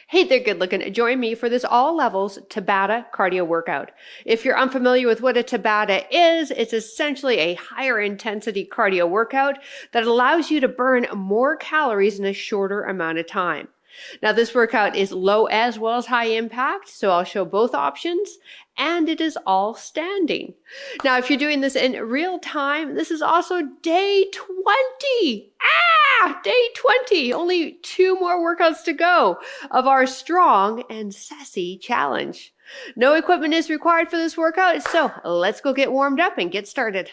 Hey there, good looking. Join me for this all levels Tabata cardio workout. If you're unfamiliar with what a Tabata is, it's essentially a higher intensity cardio workout that allows you to burn more calories in a shorter amount of time. Now, this workout is low as well as high impact, so I'll show both options, and it is all standing. Now, if you're doing this in real time, this is also day 20. Day 20. Only 2 more workouts to go of our strong and sassy challenge. No equipment is required for this workout, so let's go get warmed up and get started.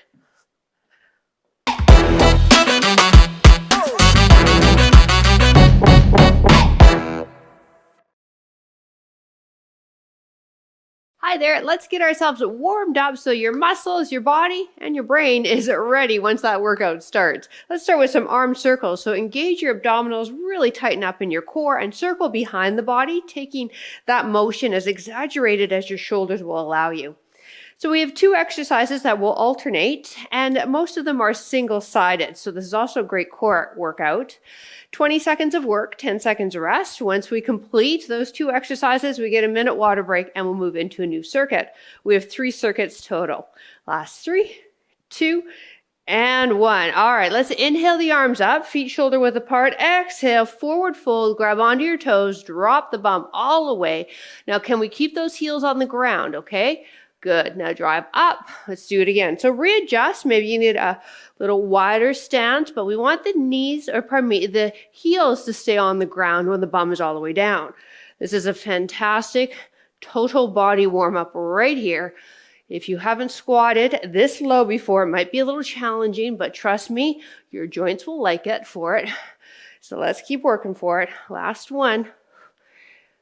Hi there, let's get ourselves warmed up so your muscles, your body, and your brain is ready once that workout starts. Let's start with some arm circles. So engage your abdominals, really tighten up in your core and circle behind the body, taking that motion as exaggerated as your shoulders will allow you. So we have 2 exercises that will alternate, and most of them are single-sided. So this is also a great core workout. 20 seconds of work, 10 seconds of rest. Once we complete those 2 exercises, we get a minute water break and we'll move into a new circuit. We have 3 circuits total. Last 3, 2, and 1. All right, let's inhale the arms up, feet shoulder width apart. Exhale, forward fold, grab onto your toes, drop the bum all the way. Now, can we keep those heels on the ground, okay? Good. Now drive up. Let's do it again. So readjust. Maybe you need a little wider stance, but we want the heels to stay on the ground when the bum is all the way down. This is a fantastic total body warm up right here. If you haven't squatted this low before, it might be a little challenging, but trust me, your joints will like it for it. So let's keep working for it. Last one.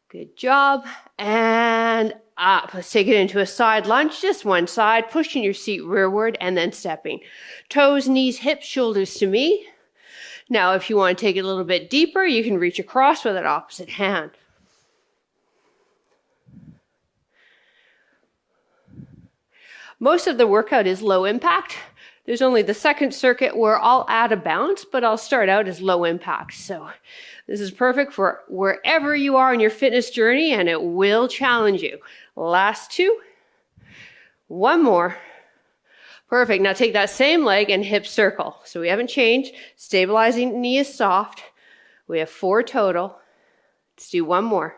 Good job. And up. Let's take it into a side lunge, just one side, pushing your seat rearward and then stepping. Toes, knees, hips, shoulders to me. Now, if you want to take it a little bit deeper, you can reach across with that opposite hand. Most of the workout is low impact. There's only the second circuit where I'll add a bounce, but I'll start out as low impact. So this is perfect for wherever you are in your fitness journey, and it will challenge you. Last 2. 1 more. Perfect. Now take that same leg and hip circle. So we haven't changed. Stabilizing knee is soft. We have 4 total. Let's do 1 more.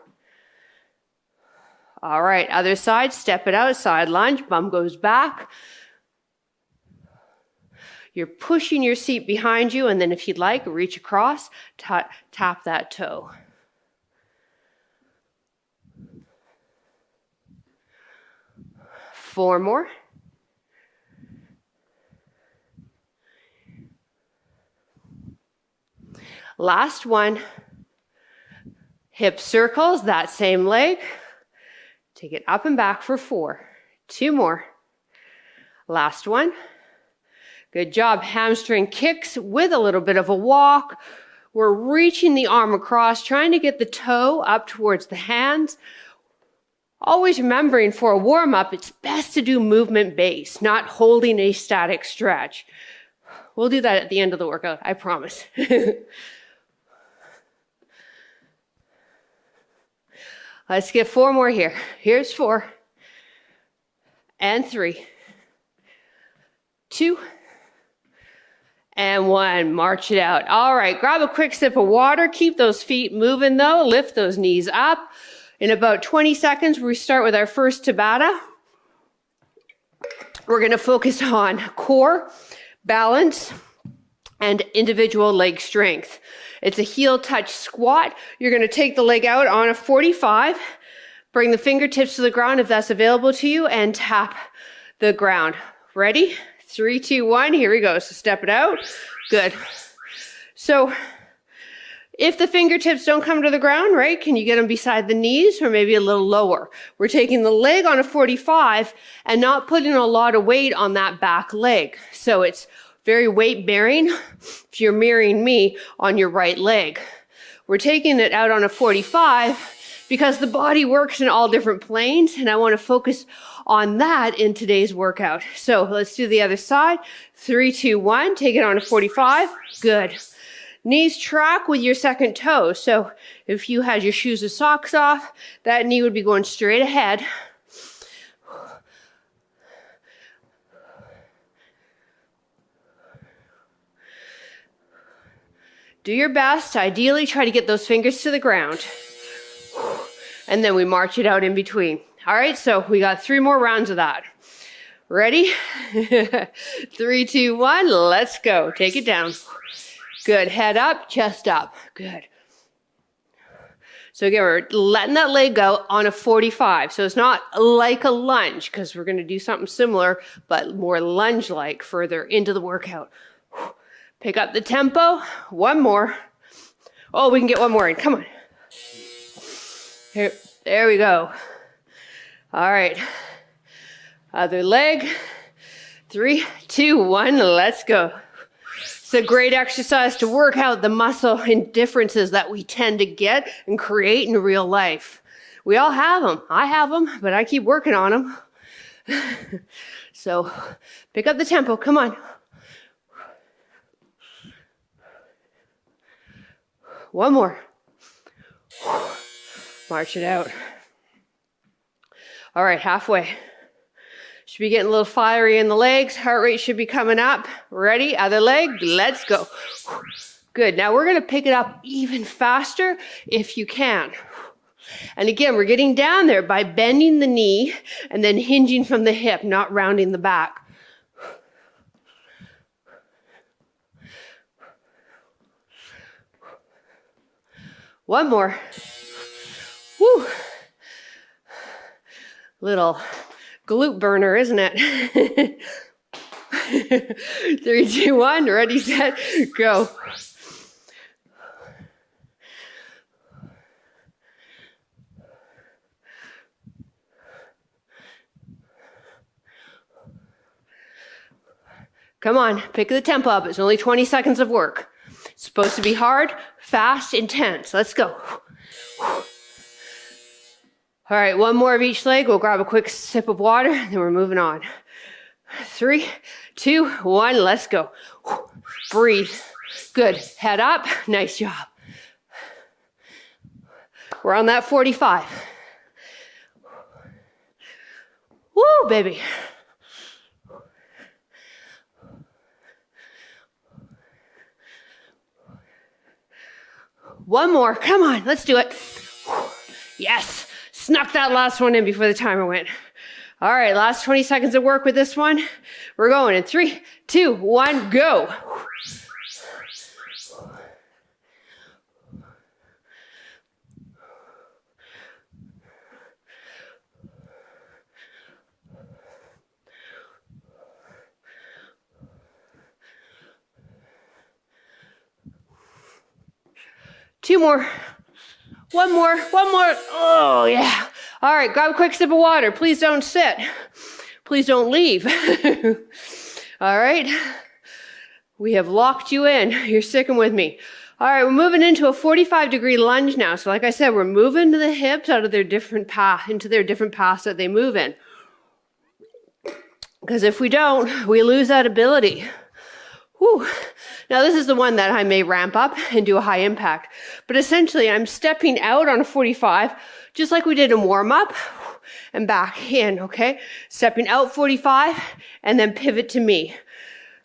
All right, other side, step it out, side lunge, bum goes back. You're pushing your seat behind you, and then if you'd like, reach across, tap that toe. Four more. Last one. Hip circles, that same leg. Take it up and back for 4. 2 more. Last one. Good job. Hamstring kicks with a little bit of a walk. We're reaching the arm across, trying to get the toe up towards the hands. Always remembering for a warm-up, it's best to do movement-based, not holding a static stretch. We'll do that at the end of the workout, I promise. Let's get 4 more here. Here's 4. And 3. 2. And 1. March it out. All right, grab a quick sip of water. Keep those feet moving though. Lift those knees up. In about 20 seconds, we start with our first Tabata. We're going to focus on core, balance, and individual leg strength. It's a heel touch squat. You're going to take the leg out on a 45. Bring the fingertips to the ground if that's available to you, and tap the ground. Ready? 3, 2, 1. Here we go. So step it out. Good. So if the fingertips don't come to the ground, right, can you get them beside the knees or maybe a little lower? We're taking the leg on a 45 and not putting a lot of weight on that back leg. So it's very weight bearing if you're mirroring me on your right leg. We're taking it out on a 45 because the body works in all different planes, and I want to focus on that in today's workout. So let's do the other side. 3, 2, 1. Take it on a 45. Good. Knees track with your second toe. So if you had your shoes or socks off, that knee would be going straight ahead. Do your best. Ideally, try to get those fingers to the ground. And then we march it out in between. All right, so we got 3 more rounds of that. Ready? 3, 2, 1, let's go. Take it down. Good. Head up, chest up. Good. So again, we're letting that leg go on a 45. So it's not like a lunge because we're going to do something similar, but more lunge-like further into the workout. Pick up the tempo. 1 more. Oh, we can get 1 more in. Come on. Here, there we go. All right. Other leg. 3, 2, 1, let's go. It's a great exercise to work out the muscle indifferences that we tend to get and create in real life. We all have them. I have them, but I keep working on them. So pick up the tempo. Come on. 1 more. March it out. All right, halfway. Should be getting a little fiery in the legs. Heart rate should be coming up. Ready? Other leg. Let's go. Good. Now we're going to pick it up even faster if you can. And again, we're getting down there by bending the knee and then hinging from the hip, not rounding the back. One more. Woo. Little glute burner, isn't it? 3, 2, 1, ready, set, go. Come on, pick the tempo up. It's only 20 seconds of work. It's supposed to be hard, fast, intense. Let's go. All right, 1 more of each leg. We'll grab a quick sip of water, then we're moving on. 3, 2, 1, let's go. Breathe. Good. Head up. Nice job. We're on that 45. Woo, baby. One more. Come on, let's do it. Yes. Snuck that last one in before the timer went. All right, last 20 seconds of work with this one. We're going in 3, 2, 1, go. Two more. One more. Oh, yeah. All right, grab a quick sip of water. Please don't sit. Please don't leave. All right. We have locked you in. You're sticking with me. All right, we're moving into a 45-degree lunge now. So like I said, we're moving the hips out of their different path, into their different paths that they move in. Because if we don't, we lose that ability. Whew. Now this is the one that I may ramp up and do a high impact. But essentially I'm stepping out on a 45, just like we did in warm up, and back in, okay? Stepping out 45 and then pivot to me.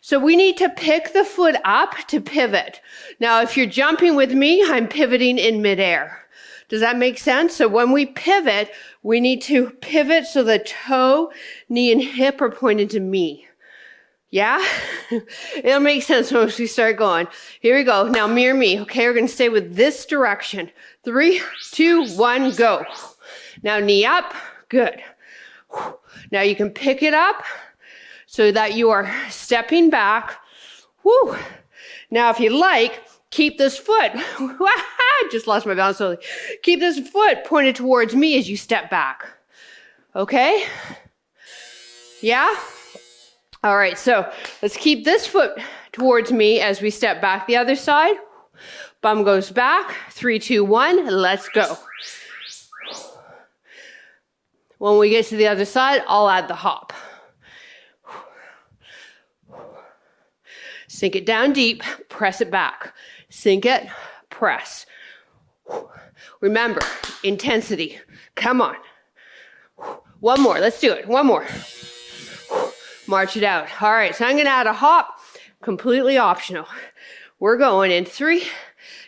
So we need to pick the foot up to pivot. Now if you're jumping with me, I'm pivoting in midair. Does that make sense? So when we pivot, we need to pivot so the toe, knee, and hip are pointed to me. Yeah? It'll make sense once we start going. Here we go. Now mirror me. Okay, we're going to stay with this direction. 3, 2, 1, go. Now knee up. Good. Now you can pick it up so that you are stepping back. Woo. Now if you like, keep this foot. Just lost my balance slowly. Keep this foot pointed towards me as you step back. Okay? Yeah? All right, so let's keep this foot towards me as we step back the other side. Bum goes back. 3, 2, 1, let's go. When we get to the other side, I'll add the hop. Sink it down deep, press it back. Sink it, press. Remember, intensity. Come on. One more, let's do it. One more. March it out. All right, so I'm gonna add a hop, completely optional. We're going in 3,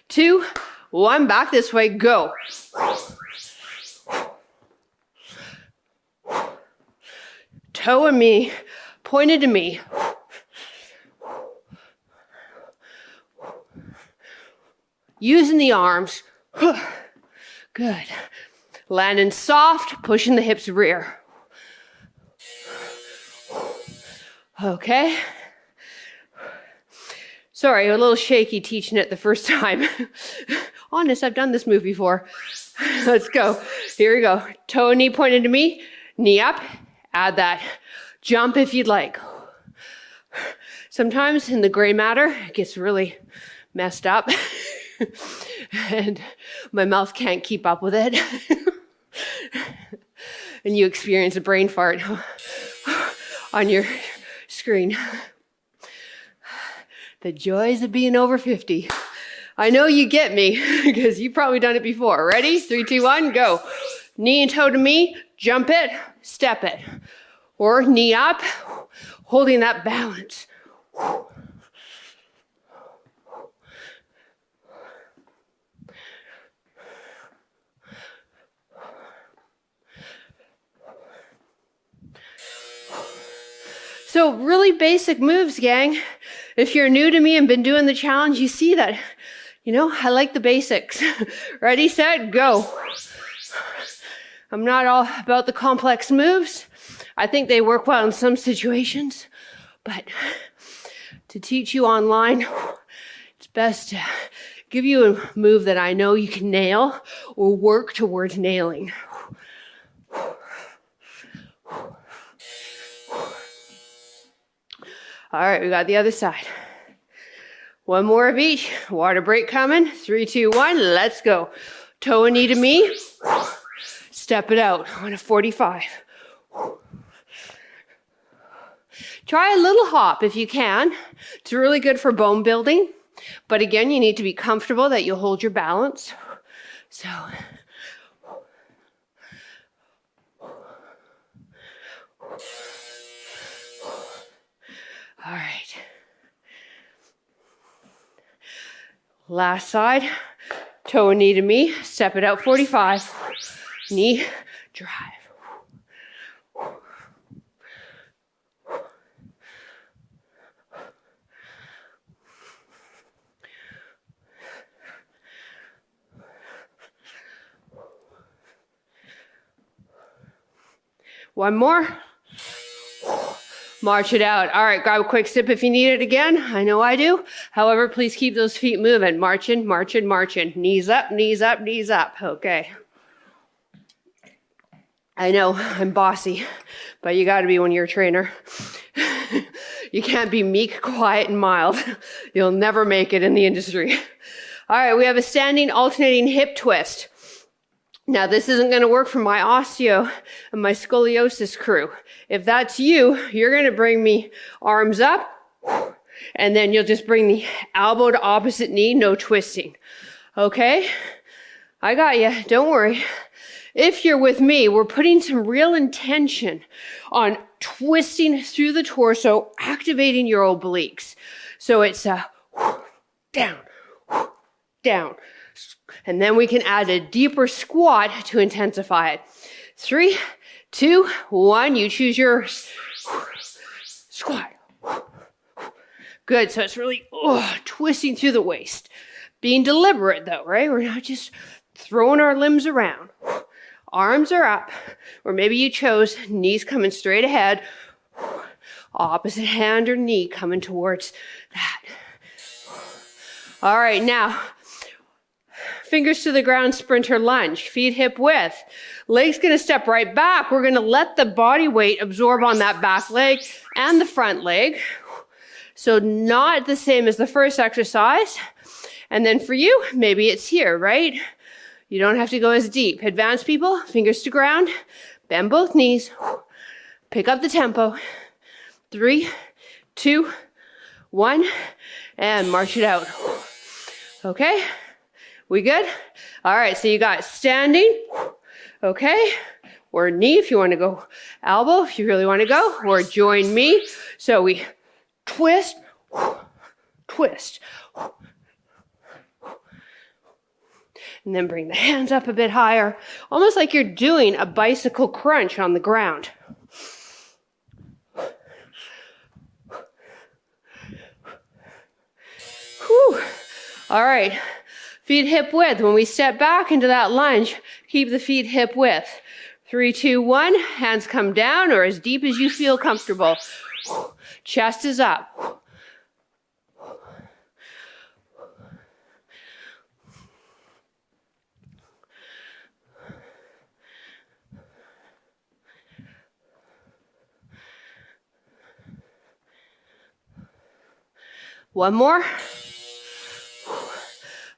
2, 1, back this way, go. Toe and me, pointed to me. Using the arms. Good. Landing soft, pushing the hips rear. Okay. Sorry, a little shaky teaching it the first time. Honest, I've done this move before. Let's go. Here we go. Toe and knee pointed to me. Knee up. Add that jump if you'd like. Sometimes in the gray matter, it gets really messed up. And my mouth can't keep up with it. And you experience a brain fart on your screen. The joys of being over 50. I know you get me because you've probably done it before. Ready? 3, 2, 1, go. Knee and toe to me, jump it, step it. Or knee up, holding that balance. So really basic moves, gang. If you're new to me and been doing the challenge, you see that, I like the basics. Ready, set, go. I'm not all about the complex moves. I think they work well in some situations, but to teach you online, it's best to give you a move that I know you can nail or work towards nailing. All right, we got the other side. One more of each. Water break coming. 3, 2, 1, let's go. Toe and knee to me. Step it out on a 45. Try a little hop if you can. It's really good for bone building. But again, you need to be comfortable that you'll hold your balance. So, all right. Last side. Toe and knee to me. Step it out 45. Knee, drive. One more. March it out. All right, grab a quick sip if you need it again. I know I do. However, please keep those feet moving. Marching, marching, marching. Knees up, knees up, knees up. Okay. I know I'm bossy, but you got to be when you're a trainer. You can't be meek, quiet, and mild. You'll never make it in the industry. All right, we have a standing alternating hip twist. Now, this isn't going to work for my osteo and my scoliosis crew. If that's you, you're going to bring me arms up, and then you'll just bring the elbow to opposite knee, no twisting. Okay? I got you. Don't worry. If you're with me, we're putting some real intention on twisting through the torso, activating your obliques. So it's a down, down. And then we can add a deeper squat to intensify it. 3, 2, 1. You choose your squat. Good. So it's really twisting through the waist. Being deliberate though, right? We're not just throwing our limbs around. Arms are up. Or maybe you chose knees coming straight ahead. Opposite hand or knee coming towards that. All right, now. Fingers to the ground, sprinter lunge, feet hip width. Leg's gonna step right back. We're gonna let the body weight absorb on that back leg and the front leg. So not the same as the first exercise. And then for you, maybe it's here, right? You don't have to go as deep. Advanced people, fingers to ground, bend both knees, pick up the tempo. 3, 2, 1, and march it out. Okay, we good? All right, so you got standing, okay, or knee if you want to go, elbow if you really want to go, or join me. So we twist, twist, and then bring the hands up a bit higher, almost like you're doing a bicycle crunch on the ground. Whew. All right, feet hip width. When we step back into that lunge, keep the feet hip width. 3, 2, 1, hands come down or as deep as you feel comfortable. Chest is up. One more.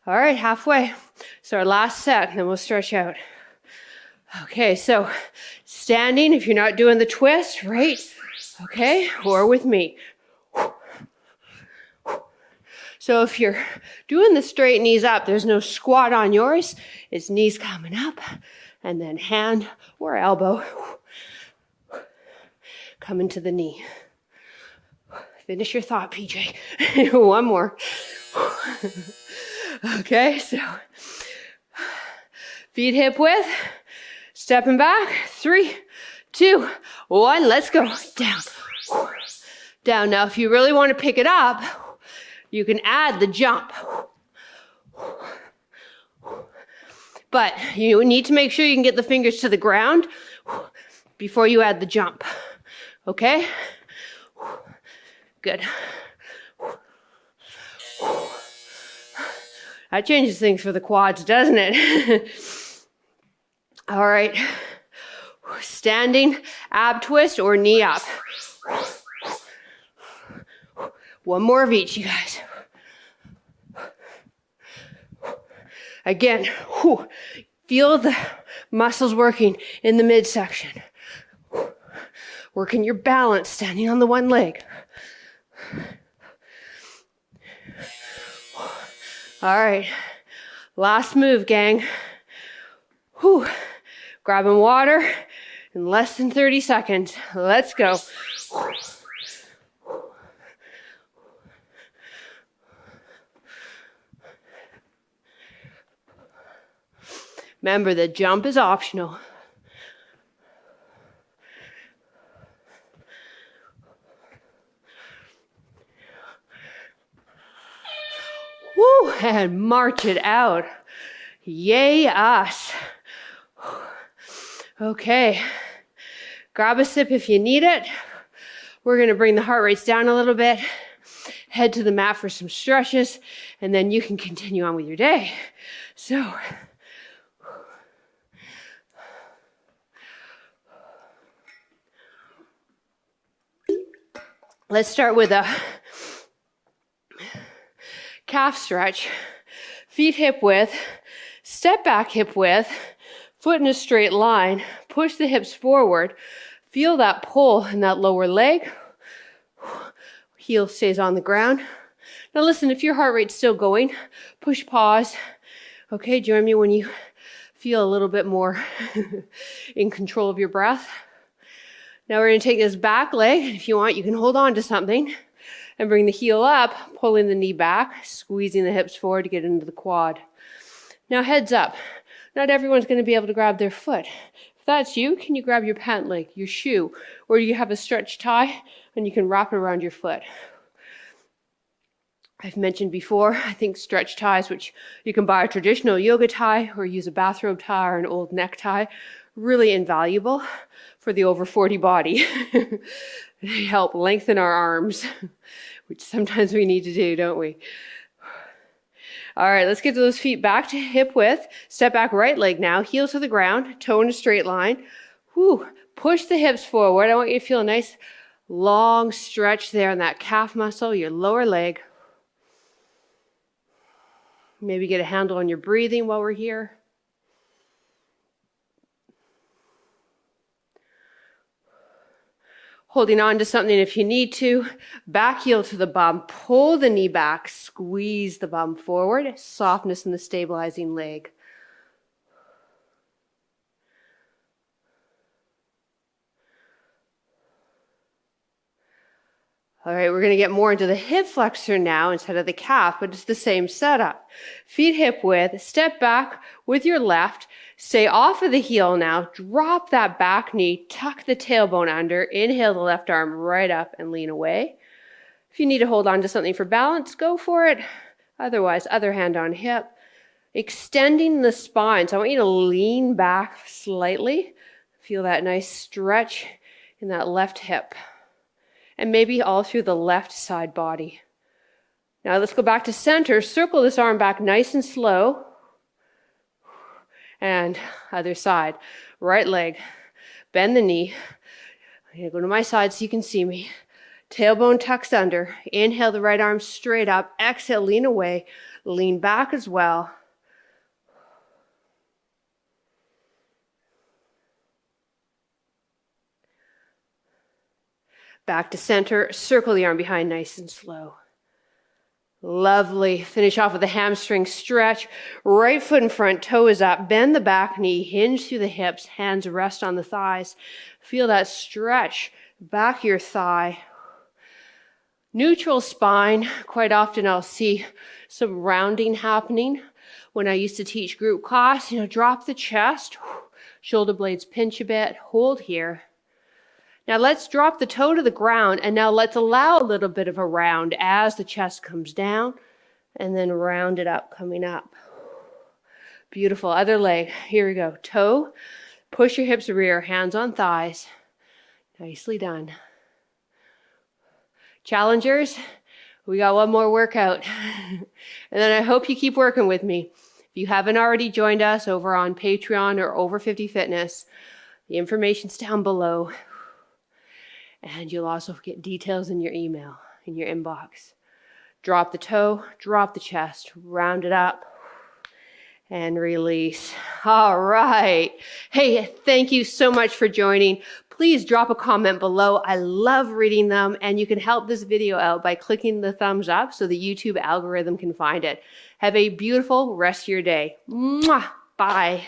All right, halfway. So our last set, then we'll stretch out. Okay, so standing, if you're not doing the twist, right? Okay, or with me. So if you're doing the straight knees up, there's no squat on yours. It's knees coming up, and then hand or elbow coming to the knee. Finish your thought, PJ. One more. Okay, so feet hip width, stepping back. 3, 2, 1, let's go. Down. Down. Now, if you really want to pick it up, you can add the jump. But you need to make sure you can get the fingers to the ground before you add the jump. Okay? Good. That changes things for the quads, doesn't it? All right. Standing ab twist or knee up. One more of each, you guys. Again, feel the muscles working in the midsection. Working your balance, standing on the one leg. All right, last move, gang. Grabbing water in less than 30 seconds. Let's go. Remember, the jump is optional. Woo, and march it out. Yay us. Okay, grab a sip if you need it. We're going to bring the heart rates down a little bit, head to the mat for some stretches, and then you can continue on with your day. So, let's start with a calf stretch. Feet hip width, step back hip width, foot in a straight line, push the hips forward, feel that pull in that lower leg, heel stays on the ground. Now listen, if your heart rate's still going, push pause. Okay, join me when you feel a little bit more in control of your breath. Now we're going to take this back leg. If you want, you can hold on to something and bring the heel up, pulling the knee back, squeezing the hips forward to get into the quad. Now heads up. Not everyone's going to be able to grab their foot. If that's you, can you grab your pant leg, your shoe, or do you have a stretch tie and you can wrap it around your foot? I've mentioned before, I think stretch ties, which you can buy a traditional yoga tie or use a bathrobe tie or an old necktie, really invaluable for the over 40 body. They help lengthen our arms, which sometimes we need to do, don't we? All right, let's get those feet back to hip width. Step back right leg now, heel to the ground, toe in a straight line. Push the hips forward. I want you to feel a nice long stretch there in that calf muscle, your lower leg. Maybe get a handle on your breathing while we're here. Holding on to something if you need to. Back heel to the bum. Pull the knee back. Squeeze the bum forward. Softness in the stabilizing leg. All right, we're going to get more into the hip flexor now instead of the calf, but it's the same setup. Feet hip width, step back with your left, stay off of the heel now, drop that back knee, tuck the tailbone under, inhale the left arm right up and lean away. If you need to hold on to something for balance, go for it. Otherwise, other hand on hip. Extending the spine, so I want you to lean back slightly. Feel that nice stretch in that left hip. And maybe all through the left side body. Now let's go back to center. Circle this arm back nice and slow. And other side. Right leg. Bend the knee. I'm going to go to my side so you can see me. Tailbone tucks under. Inhale the right arm straight up. Exhale, lean away. Lean back as well. Back to center, circle the arm behind nice and slow. Lovely. Finish off with a hamstring stretch. Right foot in front, toe is up. Bend the back knee, hinge through the hips, hands rest on the thighs. Feel that stretch back your thigh. Neutral spine. Quite often I'll see some rounding happening. When I used to teach group class, drop the chest, shoulder blades pinch a bit, hold here. Now let's drop the toe to the ground, and now let's allow a little bit of a round as the chest comes down, and then round it up, coming up. Beautiful. Other leg. Here we go. Toe, push your hips rear, hands on thighs. Nicely done. Challengers, we got one more workout. And then I hope you keep working with me. If you haven't already joined us over on Patreon or Over 50 Fitness, the information's down below. And you'll also get details in your email, in your inbox. Drop the toe, drop the chest, round it up, and release. All right. Hey, thank you so much for joining. Please drop a comment below. I love reading them, and you can help this video out by clicking the thumbs up so the YouTube algorithm can find it. Have a beautiful rest of your day. Mwah! Bye.